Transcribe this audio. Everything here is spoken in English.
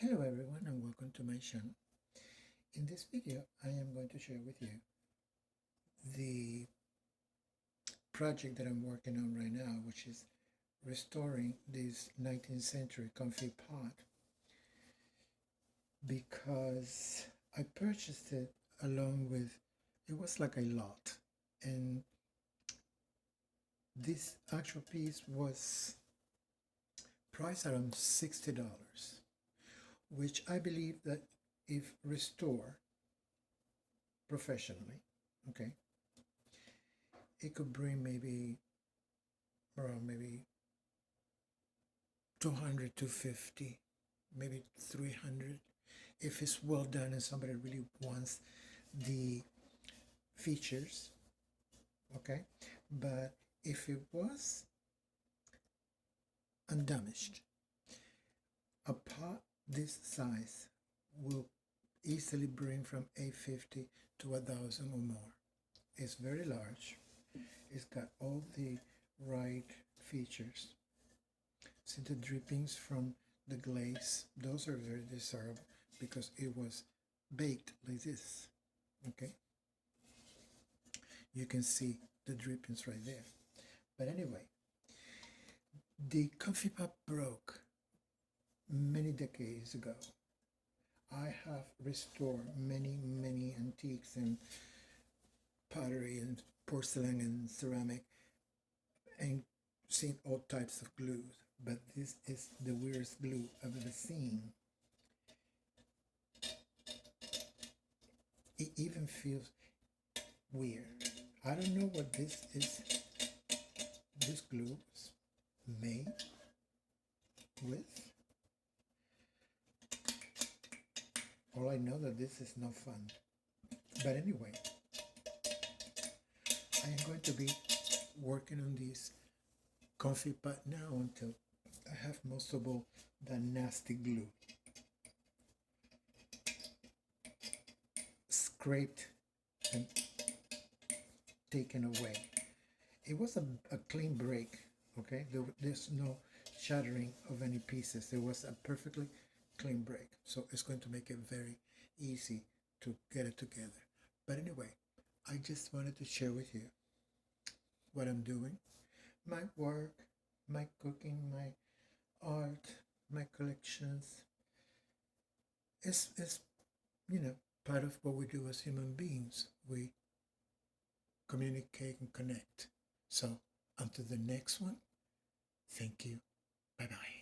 Hello everyone and welcome to my channel. In this video I am going to share with you the project that I'm working on right now, which is restoring this 19th century Confit pot, because I purchased it along with, it was like a lot, and this actual piece was priced around $60, which I believe that if restored professionally, okay, it could bring maybe around maybe 200, 250, maybe 300 if it's well done and somebody really wants the features, okay. But if it was undamaged, a pot this size will easily bring from 850 to 1,000 or more. It's very large. It's got all the right features. See the drippings from the glaze? Those are very desirable because it was baked like this. Okay? You can see the drippings right there. But anyway, the coffee pot broke many decades ago. I have restored many antiques and pottery and porcelain and ceramic and seen all types of glues, but this is the weirdest glue I've ever seen. It even feels weird. I don't know what this is. This glue is made with. All I know that this is no fun. But anyway, I am going to be working on this Confit pot now until I have most of all that nasty glue scraped and taken away. It was a clean break, okay? There's no shattering of any pieces. It was a perfectly clean break. So it's going to make it very easy to get it together. But anyway, I just wanted to share with you what I'm doing, my work, my cooking, my art, my collections. It's part of what we do as human beings. We communicate and connect. So until the next one, thank you. Bye-bye.